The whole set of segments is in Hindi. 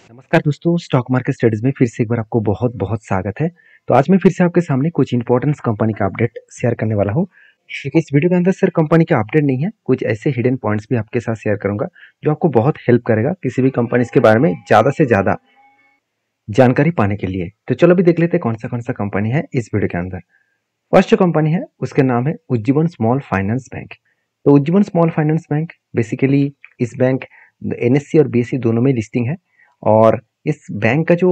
नमस्कार दोस्तों, स्टॉक मार्केट स्टडीज में फिर से एक बार आपको बहुत बहुत स्वागत है। तो आज मैं फिर से आपके सामने कुछ इंपॉर्टेंट कंपनी का अपडेट शेयर करने वाला हूँ। क्योंकि इस वीडियो के अंदर सिर्फ कंपनी का अपडेट नहीं है, कुछ ऐसे हिडन पॉइंट्स भी आपके साथ शेयर करूंगा जो आपको बहुत हेल्प करेगा किसी भी कंपनी के बारे में ज़्यादा से ज़्यादा जानकारी पाने के लिए। तो चलो भी देख लेते हैं कौन सा कंपनी है इस वीडियो के अंदर। फर्स्ट जो कंपनी है उसके नाम है उज्जीवन स्मॉल फाइनेंस बैंक। तो Ujjivan small finance bank basically इस बैंक एनएससी और बीएससी दोनों में लिस्टिंग है। और इस बैंक का जो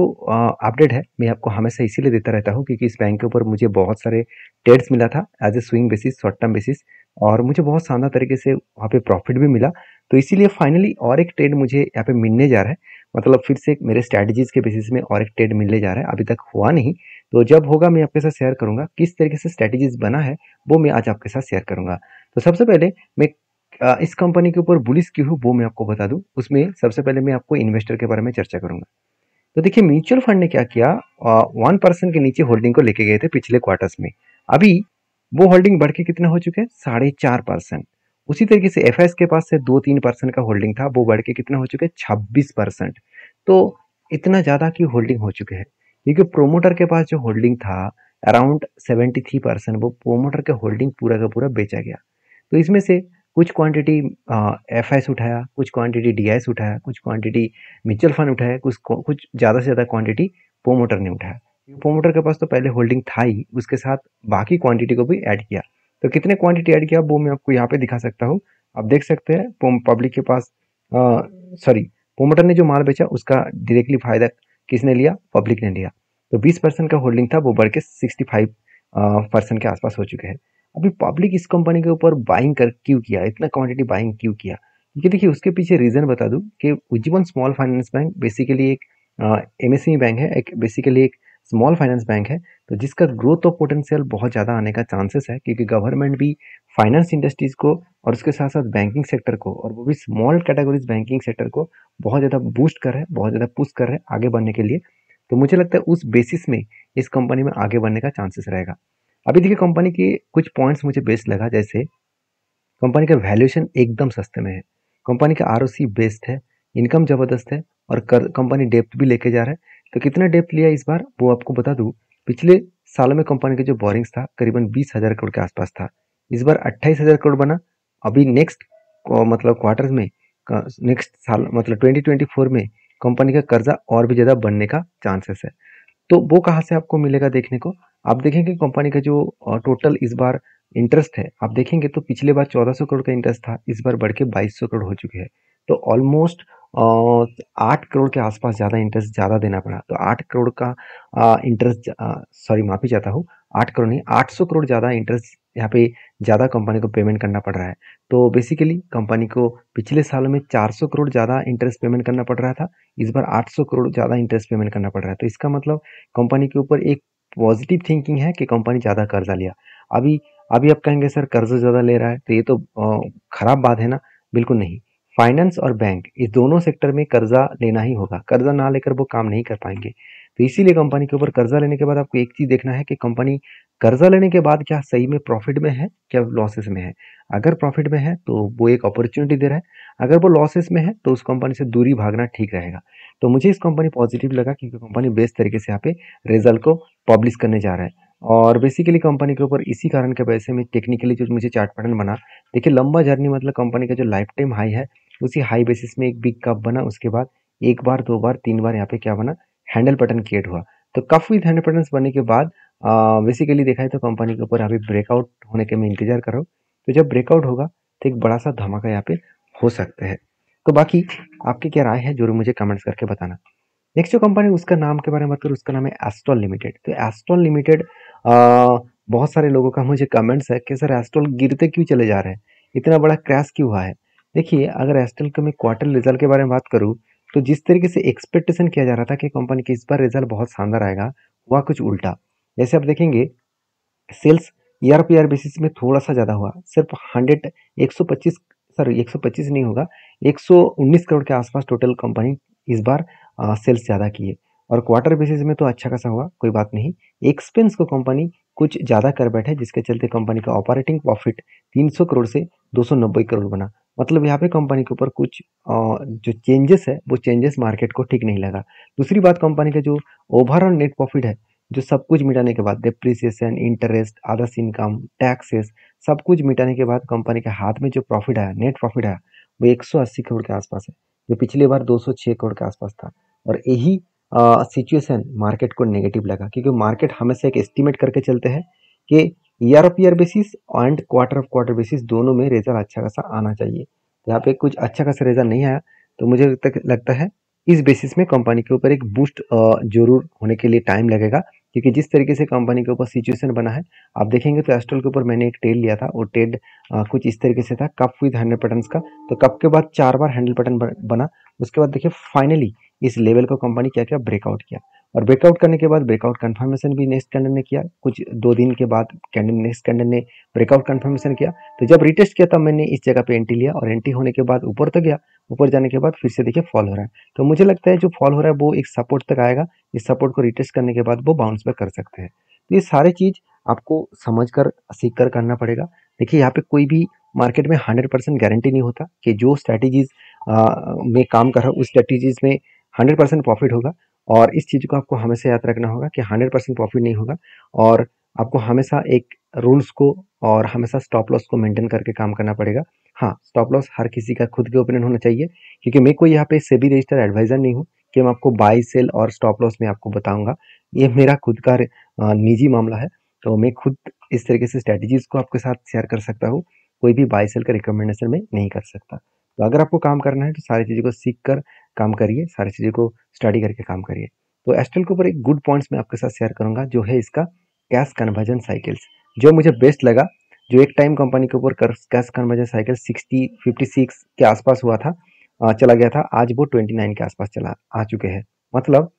अपडेट है मैं आपको हमेशा इसीलिए देता रहता हूँ क्योंकि इस बैंक के ऊपर मुझे बहुत सारे ट्रेड्स मिला था as a swing basis, short term basis, और मुझे बहुत शानदार तरीके से वहाँ पे प्रॉफिट भी मिला। तो इसीलिए फाइनली और एक ट्रेड मुझे यहाँ पे मिलने जा रहा है, मतलब फिर से मेरे स्ट्रैटेजीज के बेसिस में और एक ट्रेड मिलने जा रहा है। अभी तक हुआ नहीं, तो जब होगा मैं आपके साथ शेयर करूंगा। किस तरीके से स्ट्रैटेजीज बना है वो मैं आज आपके साथ शेयर करूंगा। तो सबसे पहले मैं इस कंपनी के ऊपर बुलिश क्यों हूँ वो मैं आपको बता दूं। उसमें सबसे पहले मैं आपको इन्वेस्टर के बारे में चर्चा करूंगा। तो देखिए, म्यूचुअल फंड ने क्या किया, 1% के नीचे होल्डिंग को लेके गए थे पिछले क्वार्टर्स में। अभी वो होल्डिंग बढ़ के कितना हो चुके हैं, 4.5%। उसी तरीके से एफ के पास से 2-3% का होल्डिंग था, वो बढ़ के कितना हो चुके हैं, 26%। तो इतना ज़्यादा की होल्डिंग हो चुके हैं क्योंकि प्रोमोटर के पास जो होल्डिंग था अराउंड 73%, वो प्रोमोटर के होल्डिंग पूरा का पूरा बेचा गया। तो इसमें से कुछ क्वांटिटी एफ उठाया, कुछ क्वांटिटी डी उठाया, कुछ क्वांटिटी म्यूचुअल फंड उठाया, कुछ ज़्यादा से ज़्यादा क्वांटिटी प्रोमोटर ने उठाया। प्रोमोटर के पास तो पहले होल्डिंग था ही, उसके साथ बाकी क्वांटिटी को भी ऐड किया। तो कितने क्वांटिटी ऐड किया वो मैं आपको यहाँ पे दिखा सकता हूँ। आप देख सकते हैं पब्लिक के पास, सॉरी, प्रोमोटर ने जो माल बेचा उसका डायरेक्टली फायदा किसने लिया, पब्लिक ने लिया। तो 20% का होल्डिंग था वो बढ़ के 65% के आसपास हो चुके हैं। अभी पब्लिक इस कंपनी के ऊपर बाइंग कर क्यों किया, इतना क्वांटिटी बाइंग क्यों किया, क्योंकि देखिए उसके पीछे रीजन बता दूं कि Ujjivan small finance bank basically एक एमएसएमई बैंक है, एक बेसिकली एक स्मॉल फाइनेंस बैंक है। तो जिसका ग्रोथ ऑफ पोटेंशियल बहुत ज़्यादा आने का चांसेस है क्योंकि गवर्नमेंट भी फाइनेंस इंडस्ट्रीज को और उसके साथ साथ बैंकिंग सेक्टर को, और वो भी स्मॉल कैटेगरीज बैंकिंग सेक्टर को बहुत ज़्यादा बूस्ट कर रहे हैं, बहुत ज़्यादा पुश कर रहे हैं आगे बढ़ने के लिए। तो मुझे लगता है उस बेसिस में इस कंपनी में आगे बढ़ने का चांसेस रहेगा। अभी देखिए कंपनी के कुछ पॉइंट्स मुझे बेस्ट लगा, जैसे कंपनी का वैल्यूएशन एकदम सस्ते में है, कंपनी का आरओसी बेस्ट है, इनकम जबरदस्त है, और कंपनी डेप्थ भी लेके जा रहा है। तो कितना डेप्थ लिया इस बार वो आपको बता दूं। पिछले सालों में कंपनी का जो बोरिंग्स था करीबन 20,000 करोड़ के आसपास था, इस बार 28,000 करोड़ बना। अभी नेक्स्ट मतलब क्वार्टर में, नेक्स्ट साल मतलब 2024 में कंपनी का कर्जा और भी ज़्यादा बढ़ने का चांसेस है। तो वो कहाँ से आपको मिलेगा देखने को, आप देखेंगे कंपनी का जो टोटल इस बार इंटरेस्ट है, आप देखेंगे तो पिछले बार 1400 करोड़ का इंटरेस्ट था, इस बार बढ़ के 2200 करोड़ हो चुके हैं। तो ऑलमोस्ट 8 करोड़ के आसपास ज़्यादा इंटरेस्ट ज़्यादा देना पड़ा। तो 8 करोड़ का इंटरेस्ट, सॉरी माफ़ी चाहता हूँ, 8 करोड़ नहीं, 800 करोड़ ज़्यादा इंटरेस्ट यहाँ पे ज़्यादा कंपनी को पेमेंट करना पड़ रहा है। तो बेसिकली कंपनी को पिछले सालों में 400 करोड़ ज़्यादा इंटरेस्ट पेमेंट करना पड़ रहा था, इस बार 800 करोड़ ज़्यादा इंटरेस्ट पेमेंट करना पड़ रहा है। तो इसका मतलब कंपनी के ऊपर एक पॉजिटिव थिंकिंग है कि कंपनी ज़्यादा कर्जा लिया। अभी अभी आप कहेंगे सर कर्जा ज़्यादा ले रहा है तो ये तो खराब बात है ना। बिल्कुल नहीं, फाइनेंस और बैंक इस दोनों सेक्टर में कर्जा लेना ही होगा, कर्जा ना लेकर वो काम नहीं कर पाएंगे। तो इसीलिए कंपनी के ऊपर कर्जा लेने के बाद आपको एक चीज़ देखना है कि कंपनी कर्जा लेने के बाद क्या सही में प्रॉफिट में है, क्या लॉसेस में है। अगर प्रॉफिट में है तो वो एक अपॉर्चुनिटी दे रहा है, अगर वो लॉसेस में है तो उस कंपनी से दूरी भागना ठीक रहेगा। तो मुझे इस कंपनी पॉजिटिव लगा क्योंकि कंपनी बेस्ट तरीके से यहाँ पे रिजल्ट को पब्लिश करने जा रहा है। और बेसिकली कंपनी के ऊपर इसी कारण के वजह से मैं टेक्निकली जो मुझे चार्ट पैटर्न बना, देखिए लंबा जर्नी मतलब कंपनी का जो लाइफ टाइम हाई है उसी हाई बेसिस में एक बिग कप बना, उसके बाद एक बार, दो बार, तीन बार यहाँ पे क्या बना, हैंडल पैटर्न क्रिएट हुआ। तो कफ विद हैंडल पैटर्न बनने के बाद बेसिकली देखा है तो कंपनी के ऊपर अभी ब्रेकआउट होने के मैं इंतजार कर रहा हूँ। तो जब ब्रेकआउट होगा तो एक बड़ा सा धमाका यहाँ पे हो सकता है। तो बाकी आपकी क्या राय है जरूर मुझे कमेंट्स करके बताना। नेक्स्ट जो कंपनी उसका नाम के बारे में बात करूँ, उसका नाम है एस्ट्रल लिमिटेड। तो एस्ट्रल लिमिटेड, बहुत सारे लोगों का मुझे कमेंट्स है कि सर एस्ट्रल गिरते क्यों चले जा रहे हैं, इतना बड़ा क्रैश क्यों हुआ है। देखिए अगर एस्ट्रल का मैं क्वार्टर रिजल्ट के बारे में बात करूँ तो जिस तरीके से एक्सपेक्टेशन किया जा रहा था कि कंपनी के इस बार रिजल्ट बहुत शानदार आएगा, हुआ कुछ उल्टा। जैसे आप देखेंगे सेल्स ईयर पे ईयर बेसिस में थोड़ा सा ज़्यादा हुआ, सिर्फ 125, सॉरी 125 नहीं होगा, 119 करोड़ के आसपास टोटल कंपनी इस बार सेल्स ज़्यादा की है। और क्वार्टर बेसिस में तो अच्छा खासा हुआ, कोई बात नहीं। एक्सपेंस को कंपनी कुछ ज़्यादा कर बैठे, जिसके चलते कंपनी का ऑपरेटिंग प्रॉफिट 300 करोड़ से 290 करोड़ बना। मतलब यहाँ पे कंपनी के ऊपर कुछ जो चेंजेस है वो चेंजेस मार्केट को ठीक नहीं लगा। दूसरी बात, कंपनी का जो ओवरऑल नेट प्रॉफिट है, जो सब कुछ मिटाने के बाद depreciation, interest, others income, taxes, सब कुछ मिटाने के बाद कंपनी के हाथ में जो प्रॉफिट आया, नेट प्रॉफिट आया, वो 180 करोड़ के आसपास है, जो पिछली बार 206 करोड़ के आसपास था। और यही सिचुएशन मार्केट को नेगेटिव लगा, क्योंकि मार्केट हमेशा एक एस्टिमेट करके चलते हैं कि year of year basis and quarter of quarter basis दोनों में रिजल्ट अच्छा खासा आना चाहिए। तो यहाँ पे कुछ अच्छा खासा रिजल्ट नहीं आया, तो मुझे लगता है इस बेसिस में कंपनी के ऊपर एक बूस्ट जरूर होने के लिए टाइम लगेगा, क्योंकि जिस तरीके से कंपनी के ऊपर सिचुएशन बना है, आप देखेंगे तो एस्ट्रल के ऊपर मैंने एक ट्रेड लिया था, वो ट्रेड कुछ इस तरीके से था, कप विद 100 पैटर्न्स का। तो कप के बाद 4 बार हैंडल पैटर्न बना। उसके बाद देखिए फाइनली इस लेवल को कंपनी क्या किया, ब्रेकआउट किया। और ब्रेकआउट करने के बाद ब्रेकआउट कंफर्मेशन भी नेक्स्ट कैंडल ने किया, कुछ 2 दिन के बाद नेक्स्ट कैंडल ने ब्रेकआउट कंफर्मेशन किया। तो जब रिटेस्ट किया तब मैंने इस जगह पे एंट्री लिया, और एंट्री होने के बाद ऊपर तक गया, ऊपर जाने के बाद फिर से देखिए फॉल हो रहा है। तो मुझे लगता है जो फॉल हो रहा है वो एक सपोर्ट तक आएगा, इस सपोर्ट को रिटेस्ट करने के बाद वो बाउंस बैक कर सकते हैं। तो ये सारे चीज आपको समझ कर सीख कर करना पड़ेगा। देखिए यहाँ पे कोई भी मार्केट में 100% गारंटी नहीं होता कि जो स्ट्रैटेजीज में काम कर रहा है उस स्ट्रैटेजीज में 100% प्रॉफिट होगा। और इस चीज़ को आपको हमेशा याद रखना होगा कि 100% प्रॉफिट नहीं होगा, और आपको हमेशा एक रूल्स को और हमेशा स्टॉप लॉस को मेंटेन करके काम करना पड़ेगा। हाँ, स्टॉप लॉस हर किसी का खुद के ओपिनियन होना चाहिए, क्योंकि मैं कोई यहाँ पे सेबी रजिस्टर्ड एडवाइजर नहीं हूँ कि मैं आपको बाई सेल और स्टॉप लॉस में आपको बताऊंगा। ये मेरा खुद का निजी मामला है, तो मैं खुद इस तरीके से स्ट्रैटेजीज को आपके साथ शेयर कर सकता हूँ, कोई भी बाई सेल का रिकमेंडेशन में नहीं कर सकता। तो अगर आपको काम करना है तो सारी चीज़ों को सीख कर काम करिए, सारी चीज़ों को स्टडी करके काम करिए। तो एस्ट्रल के ऊपर एक गुड पॉइंट्स मैं आपके साथ शेयर करूंगा, जो है इसका कैश कन्वर्जन साइकिल्स, जो मुझे बेस्ट लगा। जो एक टाइम कंपनी के ऊपर कैश कन्वर्जन साइकिल 56 के आसपास हुआ था, चला गया था, आज वो 29 के आसपास चला आ चुके हैं। मतलब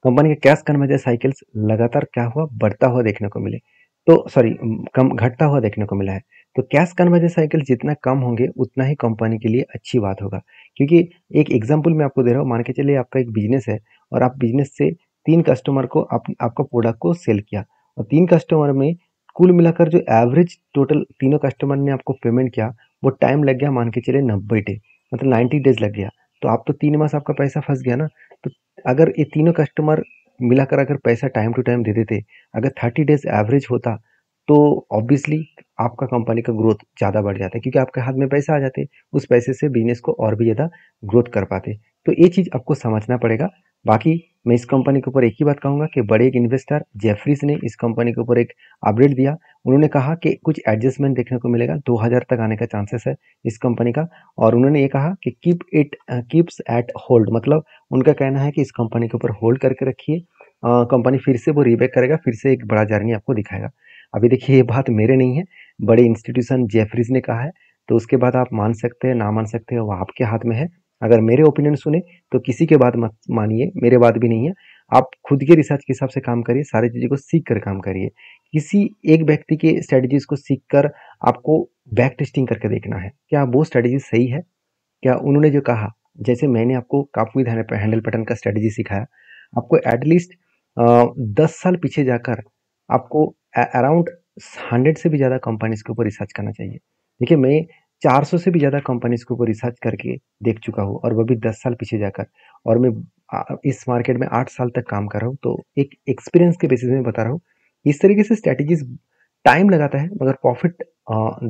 कंपनी के कैश कन्वर्जन साइकिल्स लगातार क्या हुआ, बढ़ता हुआ देखने को मिले, तो सॉरी कम घटता हुआ देखने को मिला है। तो कैश कन्वर्जन साइकिल जितना कम होंगे उतना ही कंपनी के लिए अच्छी बात होगा। क्योंकि एक एग्जांपल मैं आपको दे रहा हूँ, मान के चलिए आपका एक बिजनेस है और आप बिजनेस से 3 कस्टमर को आपका प्रोडक्ट को सेल किया, और 3 कस्टमर में कुल मिलाकर जो एवरेज टोटल तीनों कस्टमर ने आपको पेमेंट किया, वो टाइम लग गया मान के चलिए 90 डे, मतलब 90 डेज लग गया। तो आप तो 3 मास आपका पैसा फंस गया ना। तो अगर ये तीनों कस्टमर मिलाकर अगर पैसा टाइम टू टाइम दे देते, अगर 30 डेज एवरेज होता, तो ऑब्वियसली आपका कंपनी का ग्रोथ ज़्यादा बढ़ जाता है, क्योंकि आपके हाथ में पैसा आ जाते, उस पैसे से बिजनेस को और भी ज़्यादा ग्रोथ कर पाते। तो ये चीज़ आपको समझना पड़ेगा। बाकी मैं इस कंपनी के ऊपर एक ही बात कहूँगा कि बड़े एक इन्वेस्टर जेफरीज ने इस कंपनी के ऊपर एक अपडेट दिया। उन्होंने कहा कि कुछ एडजस्टमेंट देखने को मिलेगा, 2000 तक आने का चांसेस है इस कंपनी का। और उन्होंने ये कहा कि कीप्स एट होल्ड, मतलब उनका कहना है कि इस कंपनी के ऊपर होल्ड करके रखिए, कंपनी फिर से वो रीबैक करेगा, फिर से एक बड़ा जर्नी आपको दिखाएगा। अभी देखिए ये बात मेरे नहीं है, बड़े इंस्टीट्यूशन जेफरीज ने कहा है, तो उसके बाद आप मान सकते हैं ना मान सकते हैं, वो आपके हाथ में है। अगर मेरे ओपिनियन सुने तो किसी के बात मत मानिए, मेरे बात भी नहीं है। आप खुद के रिसर्च के हिसाब से काम करिए, सारी चीज़ों को सीख कर काम करिए। किसी एक व्यक्ति के स्ट्रेटजीज को सीख कर आपको बैक टेस्टिंग करके देखना है, क्या वो स्ट्रेटजी सही है, क्या उन्होंने जो कहा, जैसे मैंने आपको काफी हैंडल पैटर्न का स्ट्रेटजी सिखाया, आपको एटलीस्ट 10 साल पीछे जाकर आपको अराउंड 100 से भी ज़्यादा कंपनीज के ऊपर रिसर्च करना चाहिए। देखिए मैं 400 से भी ज़्यादा कंपनीज के ऊपर रिसर्च करके देख चुका हूँ, और वो भी 10 साल पीछे जाकर। और मैं इस मार्केट में 8 साल तक काम कर रहा हूँ, तो एक एक्सपीरियंस के बेसिस में बता रहा हूँ। इस तरीके से स्ट्रेटेजीज टाइम लगाता है मगर प्रॉफिट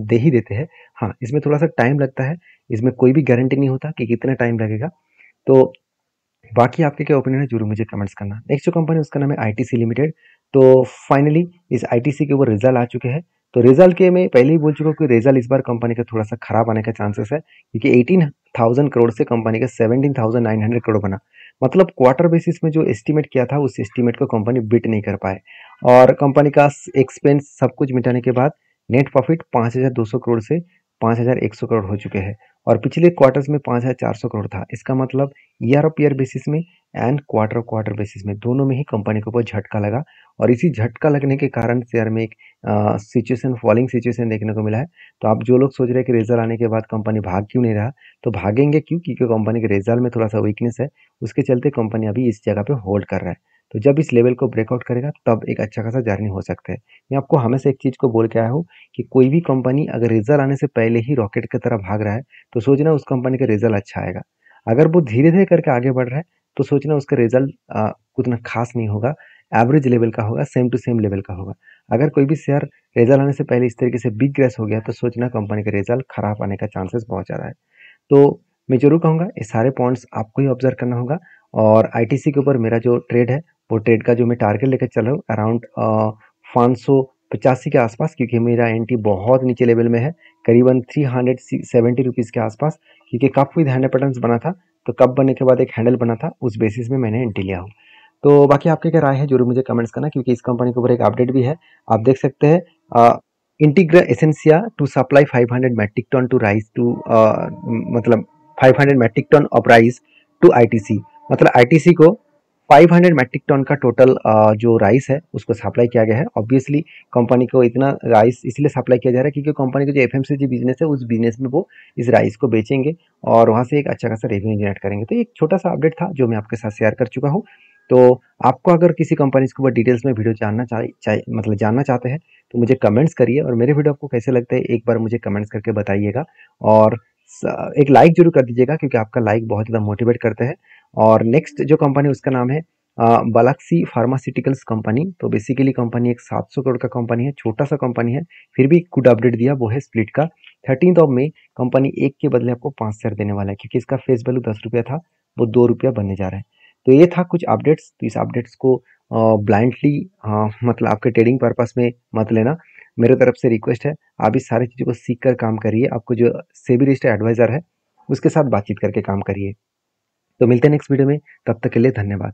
दे ही देते हैं। हाँ, इसमें थोड़ा सा टाइम लगता है, इसमें कोई भी गारंटी नहीं होता कि कितना टाइम लगेगा। तो बाकी आपके क्या ओपिनियन है जरूर मुझे कमेंट्स करना। नेक्स्ट जो कंपनी है उसका नाम है आईटीसी लिमिटेड। तो फाइनली इस आईटीसी के ऊपर रिजल्ट आ चुके हैं। तो रिजल्ट के मैं पहले ही बोल चुका हूँ कि रिजल्ट इस बार कंपनी का थोड़ा सा खराब आने का चांसेस है, क्योंकि 18,000 करोड़ से कंपनी का 17,900 करोड़ बना। मतलब क्वार्टर बेसिस में जो एस्टिमेट किया था उस एस्टिमेट को कंपनी बीट नहीं कर पाए, और कंपनी का एक्सपेंस सब कुछ मिटाने के बाद नेट प्रॉफिट 5,200 करोड़ से 5,100 करोड़ हो चुके हैं, और पिछले क्वार्टर्स में 5,400 करोड़ था। इसका मतलब ईयर ऑफ ईयर बेसिस में एंड क्वार्टर क्वार्टर बेसिस में दोनों में ही कंपनी के ऊपर झटका लगा। और इसी झटका लगने के कारण शेयर में एक सिचुएशन फॉलिंग सिचुएशन देखने को मिला है। तो आप जो लोग सोच रहे हैं कि रिजल्ट आने के बाद कंपनी भाग क्यों नहीं रहा, तो भागेंगे क्यों, क्योंकि कंपनी के रिजल्ट में थोड़ा सा वीकनेस है, उसके चलते कंपनी अभी इस जगह पे होल्ड कर रहा है। तो जब इस लेवल को ब्रेकआउट करेगा तब एक अच्छा खासा जर्नी हो सकता है। मैं आपको हमेशा एक चीज़ को बोल के आया हूँ कि कोई भी कंपनी अगर रिजल्ट आने से पहले ही रॉकेट की तरह भाग रहा है तो सोचना उस कंपनी का रिजल्ट अच्छा आएगा। अगर वो धीरे धीरे करके आगे बढ़ रहा है तो सोचना उसका रिजल्ट उतना खास नहीं होगा, एवरेज लेवल का होगा, सेम टू सेम लेवल का होगा। अगर कोई भी शेयर रिजल्ट आने से पहले इस तरीके से बिग क्रैश हो गया तो सोचना कंपनी का रिजल्ट खराब आने का चांसेस बहुत ज़्यादा है। तो मैं जरूर कहूँगा ये सारे पॉइंट्स आपको ही ऑब्जर्व करना होगा। और आईटीसी के ऊपर मेरा जो ट्रेड है वो ट्रेड का जो मैं टारगेट लेकर चल रहा हूँ अराउंड 585 के आसपास, क्योंकि मेरा एंट्री बहुत नीचे लेवल में है, करीबन 370 रुपीज़ के आसपास, क्योंकि कप विद हैंडल पैटर्न्स बना था। तो कप बनने के बाद एक हैंडल बना था, उस बेसिस में मैंने एंट्री लिया हूँ। तो बाकी आपकी क्या राय है जरूर मुझे कमेंट्स करना, क्योंकि इस कंपनी के ऊपर एक अपडेट भी है। आप देख सकते हैं Integra Essentia to supply 500 metric ton to rice to मतलब 500 metric ton of rice to ITC, मतलब आईटीसी को 500 मेट्रिक टन का टोटल जो राइस है उसको सप्लाई किया गया है। ऑब्वियसली कंपनी को इतना राइस इसलिए सप्लाई किया जा रहा है क्योंकि कंपनी का जो एफएमसीजी बिजनेस है उस बिजनेस में वो इस राइस को बेचेंगे और वहां से एक अच्छा खासा रेवेन्यू जनरेट करेंगे। तो एक छोटा सा अपडेट था जो मैं आपके साथ शेयर कर चुका हूँ। तो आपको अगर किसी कंपनी के ऊपर डिटेल्स में वीडियो जानना मतलब जानना चाहते हैं तो मुझे कमेंट्स करिए, और मेरे वीडियो आपको कैसे लगते हैं एक बार मुझे कमेंट्स करके बताइएगा। और एक लाइक जरूर कर दीजिएगा क्योंकि आपका लाइक बहुत ज़्यादा मोटिवेट करते हैं। और नेक्स्ट जो कंपनी उसका नाम है बालाक्सी फार्मास्यूटिकल्स कंपनी। तो बेसिकली कंपनी एक 700 करोड़ का कंपनी है, छोटा सा कंपनी है, फिर भी गुड अपडेट दिया, वो है स्प्लिट का। 13 मई कंपनी एक के बदले आपको 5 शेयर देने वाला है, क्योंकि इसका फेस वैल्यू 10 रुपया था, वो 2 रुपया बनने जा रहा है। तो ये था कुछ अपडेट्स। तो इस अपडेट्स को ब्लाइंडली मतलब आपके ट्रेडिंग पर्पस में मत लेना, मेरे तरफ से रिक्वेस्ट है आप इस सारी चीज़ों को सीख कर काम करिए। आपको जो सेबी रजिस्टर्ड एडवाइजर है उसके साथ बातचीत करके काम करिए। तो मिलते हैं नेक्स्ट वीडियो में, तब तक के लिए धन्यवाद।